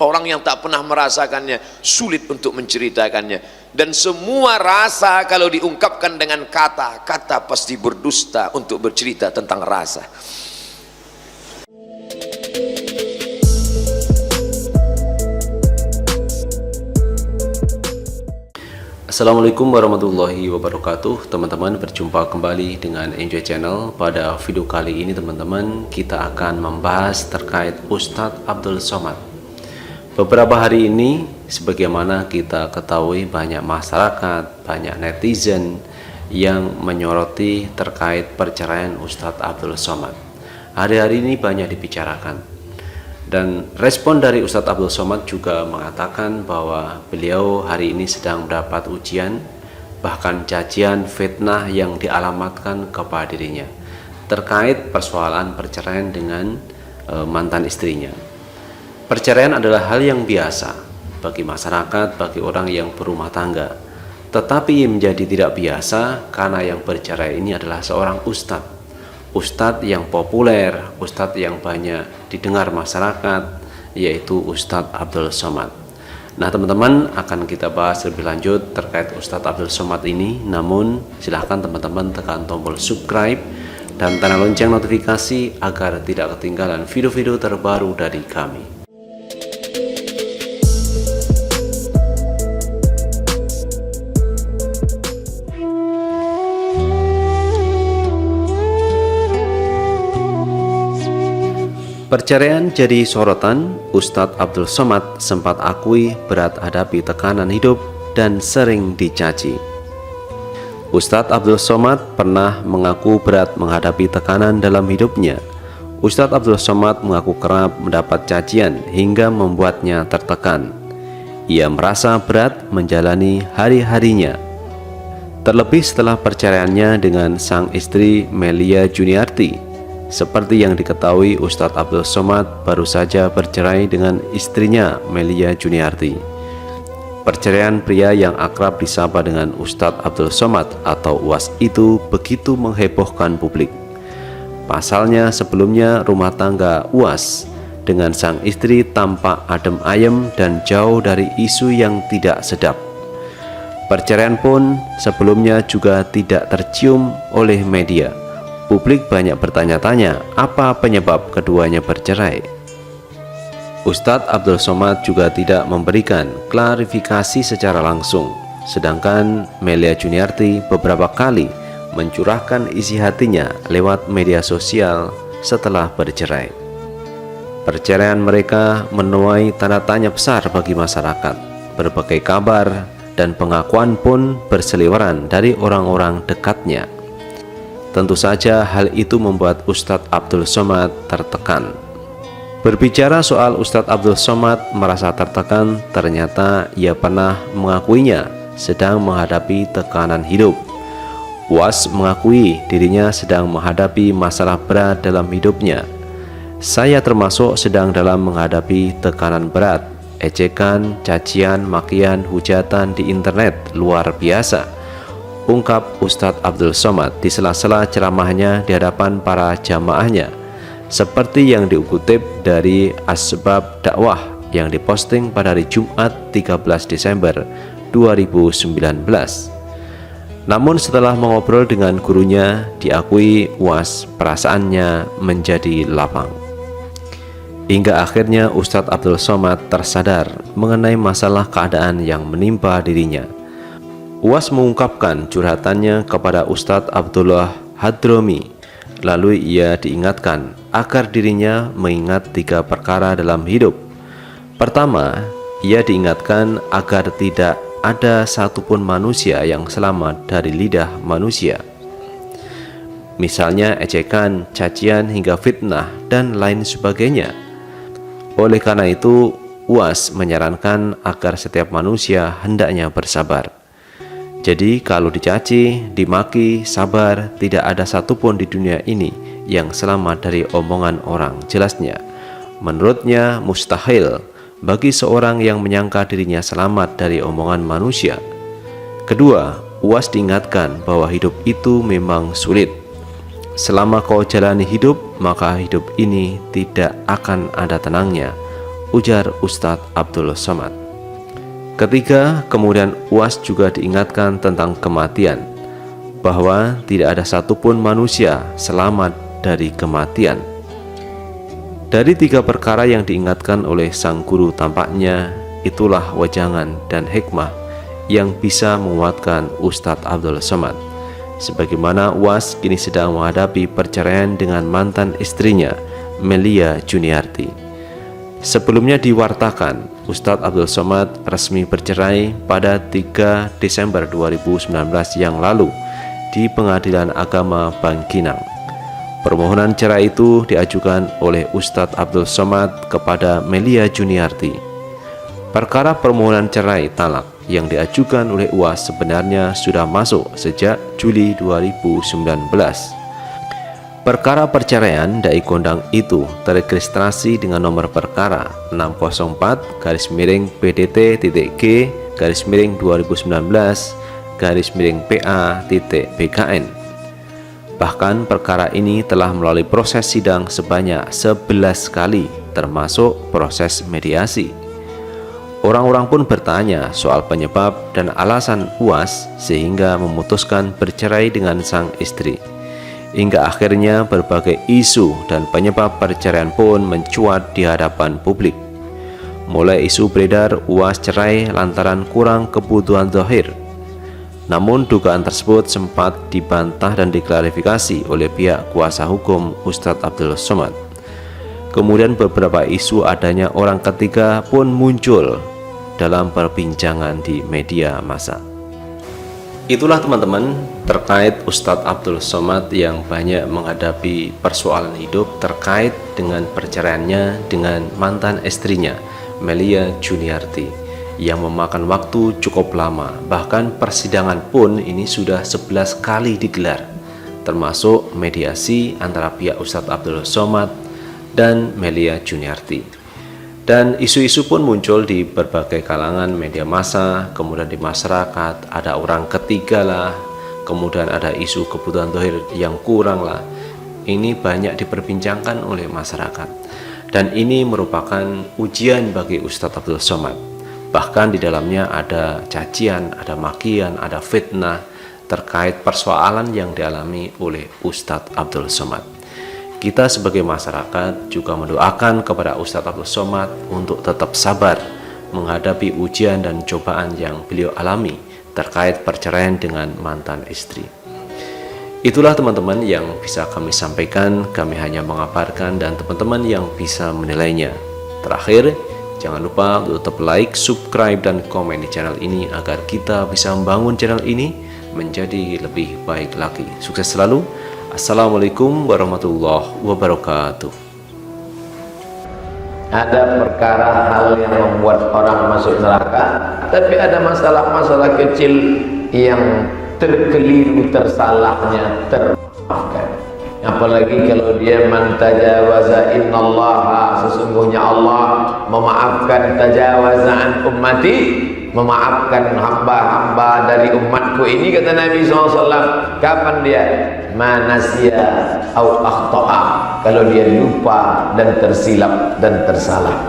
Orang yang tak pernah merasakannya sulit untuk menceritakannya. Dan semua rasa kalau diungkapkan dengan kata-kata pasti berdusta untuk bercerita tentang rasa. Assalamualaikum warahmatullahi wabarakatuh. Teman-teman, berjumpa kembali dengan Enjoy Channel. Pada video kali ini teman-teman, kita akan membahas terkait Ustadz Abdul Somad. Beberapa hari ini, sebagaimana kita ketahui, banyak masyarakat, banyak netizen yang menyoroti terkait perceraian Ustadz Abdul Somad. Hari-hari ini banyak dibicarakan. Dan respon dari Ustadz Abdul Somad juga mengatakan bahwa beliau hari ini sedang mendapat ujian, bahkan cacian, fitnah yang dialamatkan kepada dirinya terkait persoalan perceraian dengan mantan istrinya. Perceraian adalah hal yang biasa bagi masyarakat, bagi orang yang berumah tangga. Tetapi menjadi tidak biasa karena yang bercerai ini adalah seorang Ustadz yang populer, Ustadz yang banyak didengar masyarakat, yaitu Ustadz Abdul Somad. Nah teman-teman, akan kita bahas lebih lanjut terkait Ustadz Abdul Somad ini. Namun silahkan teman-teman tekan tombol subscribe dan tanda lonceng notifikasi agar tidak ketinggalan video-video terbaru dari kami. Perceraian jadi sorotan. Ustadz Abdul Somad sempat akui berat hadapi tekanan hidup dan sering dicaci. Ustadz Abdul Somad pernah mengaku berat menghadapi tekanan dalam hidupnya. Ustadz Abdul Somad mengaku kerap mendapat cacian hingga membuatnya tertekan. Ia merasa berat menjalani hari-harinya. Terlebih setelah perceraiannya dengan sang istri Melia Juniarti. Seperti yang diketahui, Ustadz Abdul Somad baru saja bercerai dengan istrinya Melia Juniarti. Perceraian pria yang akrab disapa dengan Ustadz Abdul Somad atau Uwas itu begitu menghebohkan publik. Pasalnya sebelumnya rumah tangga Uwas dengan sang istri tampak adem ayem dan jauh dari isu yang tidak sedap. Perceraian pun sebelumnya juga tidak tercium oleh media. Publik banyak bertanya-tanya apa penyebab keduanya bercerai. Ustadz Abdul Somad juga tidak memberikan klarifikasi secara langsung. Sedangkan Melia Juniarti beberapa kali mencurahkan isi hatinya lewat media sosial setelah bercerai. Perceraian mereka menuai tanda tanya besar bagi masyarakat. Berbagai kabar dan pengakuan pun berseliweran dari orang-orang dekatnya. Tentu saja hal itu membuat Ustadz Abdul Somad tertekan. Berbicara soal Ustadz Abdul Somad merasa tertekan, ternyata ia pernah mengakuinya sedang menghadapi tekanan hidup. Uwas mengakui dirinya sedang menghadapi masalah berat dalam hidupnya. Saya termasuk sedang dalam menghadapi tekanan berat, ejekan, cacian, makian, hujatan di internet luar biasa, ungkap Ustadz Abdul Somad di sela-sela ceramahnya di hadapan para jamaahnya, seperti yang dikutip dari Asbab Dakwah yang diposting pada hari Jumat 13 Desember 2019. Namun setelah mengobrol dengan gurunya, diakui Uwas perasaannya menjadi lapang. Hingga akhirnya Ustadz Abdul Somad tersadar mengenai masalah keadaan yang menimpa dirinya. Uwas mengungkapkan curhatannya kepada Ustadz Abdullah Hadromi. Lalu ia diingatkan agar dirinya mengingat 3 perkara dalam hidup. Pertama, ia diingatkan agar tidak ada satupun manusia yang selamat dari lidah manusia. Misalnya ejekan, cacian hingga fitnah dan lain sebagainya. Oleh karena itu, Uwas menyarankan agar setiap manusia hendaknya bersabar. Jadi kalau dicaci, dimaki, sabar, tidak ada satupun di dunia ini yang selamat dari omongan orang. Jelasnya, menurutnya mustahil bagi seorang yang menyangka dirinya selamat dari omongan manusia. Kedua, Uwas diingatkan bahwa hidup itu memang sulit. Selama kau jalani hidup, maka hidup ini tidak akan ada tenangnya. ujar Ustadz Abdul Somad. Ketiga, kemudian UAS juga diingatkan tentang kematian, bahwa tidak ada satupun manusia selamat dari kematian. Dari tiga perkara yang diingatkan oleh sang guru, tampaknya itulah wejangan dan hikmah yang bisa menguatkan Ustadz Abdul Somad. Sebagaimana UAS kini sedang menghadapi perceraian dengan mantan istrinya, Melia Juniarti. Sebelumnya diwartakan, Ustadz Abdul Somad resmi bercerai pada 3 Desember 2019 yang lalu di Pengadilan Agama Bangkinang. Permohonan cerai itu diajukan oleh Ustadz Abdul Somad kepada Melia Juniarti. Perkara permohonan cerai talak yang diajukan oleh UAS sebenarnya sudah masuk sejak Juli 2019. Perkara perceraian dai kondang itu terregistrasi dengan nomor perkara 604-PDT-2019-PA-PA.BKN. Bahkan perkara ini telah melalui proses sidang sebanyak 11 kali, termasuk proses mediasi. Orang-orang pun bertanya soal penyebab dan alasan UAS sehingga memutuskan bercerai dengan sang istri. Hingga akhirnya berbagai isu dan penyebab perceraian pun mencuat di hadapan publik. Mulai isu beredar UAS cerai lantaran kurang kebutuhan zahir. Namun dugaan tersebut sempat dibantah dan diklarifikasi oleh pihak kuasa hukum Ustadz Abdul Somad. Kemudian beberapa isu adanya orang ketiga pun muncul dalam perbincangan di media massa. Itulah teman-teman terkait Ustadz Abdul Somad yang banyak menghadapi persoalan hidup terkait dengan perceraiannya dengan mantan istrinya, Melia Juniarti, yang memakan waktu cukup lama. Bahkan persidangan pun ini sudah 11 kali digelar, termasuk mediasi antara pihak Ustadz Abdul Somad dan Melia Juniarti. Dan isu-isu pun muncul di berbagai kalangan media massa, kemudian di masyarakat, ada orang ketiga lah, kemudian ada isu kebutuhan zahir yang kurang lah. Ini banyak diperbincangkan oleh masyarakat, dan ini merupakan ujian bagi Ustadz Abdul Somad. Bahkan di dalamnya ada cacian, ada makian, ada fitnah terkait persoalan yang dialami oleh Ustadz Abdul Somad. Kita sebagai masyarakat juga mendoakan kepada Ustadz Abdul Somad untuk tetap sabar menghadapi ujian dan cobaan yang beliau alami terkait perceraian dengan mantan istri. Itulah teman-teman yang bisa kami sampaikan, kami hanya mengabarkan dan teman-teman yang bisa menilainya. Terakhir, jangan lupa untuk tetap like, subscribe, dan komen di channel ini agar kita bisa membangun channel ini menjadi lebih baik lagi. Sukses selalu. Assalamualaikum warahmatullahi wabarakatuh. Ada perkara hal yang membuat orang masuk neraka, tapi ada masalah-masalah kecil yang terkeliru, tersalahnya termaafkan. Apalagi kalau dia man tajawaza, innallaha, sesungguhnya Allah memaafkan tajawaza an ummati, memaafkan hamba-hamba dari umatku ini, kata Nabi SAW. Kapan dia? Manasya au akhta'a, kalau dia lupa dan tersilap dan tersalah.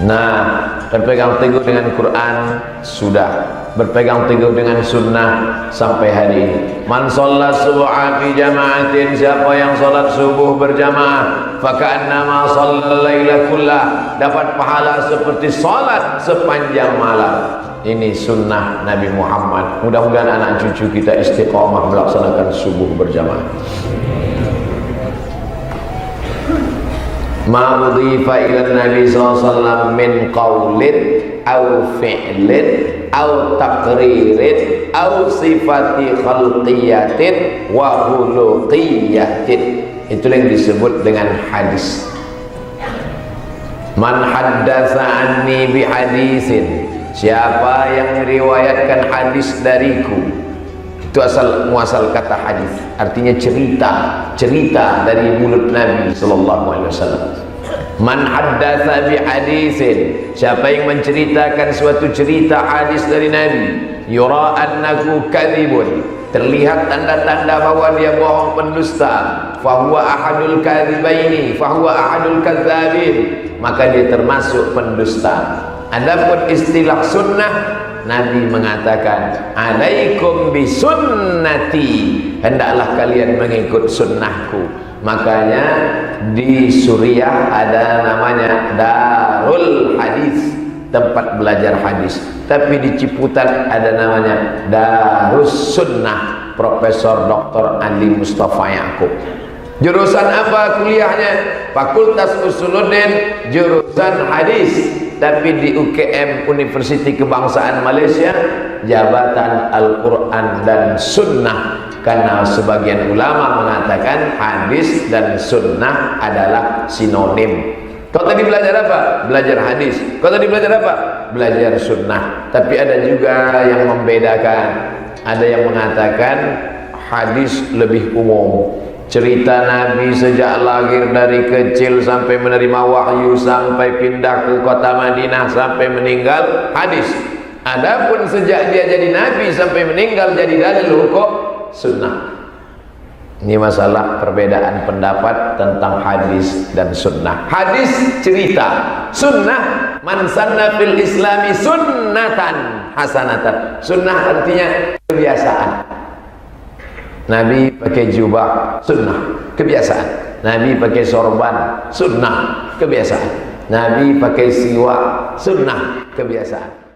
Nah, berpegang teguh dengan Quran sudah, berpegang teguh dengan sunnah sampai hari ini. Man shalla subha fi jama'atin, siapa yang salat subuh berjamaah, faka'annama shallal laila kullah, dapat pahala seperti salat sepanjang malam. Ini sunnah Nabi Muhammad. Mudah-mudahan anak cucu kita istiqamah melaksanakan subuh berjamaah. Ma udhifa ila Nabi SAW min qawlin au fi'lin au taqririn au sifati khalqiyatin wa khuluqiyatin. Itulah yang disebut dengan hadis. Man haddatsa anni bi hadisin, siapa yang meriwayatkan hadis dariku. Itu asal muasal kata hadis, artinya cerita dari mulut Nabi sallallahu alaihi wasallam. Man haddatsa bi hadisin, siapa yang menceritakan suatu cerita hadis dari Nabi, yura annahu kadhibun, terlihat tanda-tanda bahwa dia bohong, pendusta, fahuwa ahadul kadzibaini, fahuwa ahadul kadzabin, maka dia termasuk pendusta. Adapun istilah sunnah, Nabi mengatakan, alaikum bisunnati, hendaklah kalian mengikut sunnahku. Makanya di Suriah ada namanya Darul Hadis, tempat belajar hadis. Tapi di Ciputat ada namanya Darus Sunnah, Profesor Dr. Ali Mustafa Yaakob. Jurusan apa kuliahnya? Fakultas Usuluddin, jurusan hadis. Tapi di UKM, Universiti Kebangsaan Malaysia, jabatan Al-Quran dan Sunnah. Karena sebagian ulama mengatakan hadis dan sunnah adalah sinonim. Kau tadi belajar apa? Belajar hadis. Kau tadi belajar apa? Belajar sunnah. Tapi ada juga yang membedakan. Ada yang mengatakan hadis lebih umum. Cerita Nabi sejak lahir dari kecil sampai menerima wahyu, sampai pindah ke kota Madinah, sampai meninggal, hadis. Adapun sejak dia jadi Nabi sampai meninggal jadi dalil hukum sunnah. Ini masalah perbedaan pendapat tentang hadis dan sunnah. Hadis cerita, sunnah man sanna fil islami sunnatan hasanatan. Sunnah artinya kebiasaan. Nabi pakai jubah, sunnah, kebiasaan. Nabi pakai sorban, sunnah, kebiasaan. Nabi pakai siwak, sunnah, kebiasaan.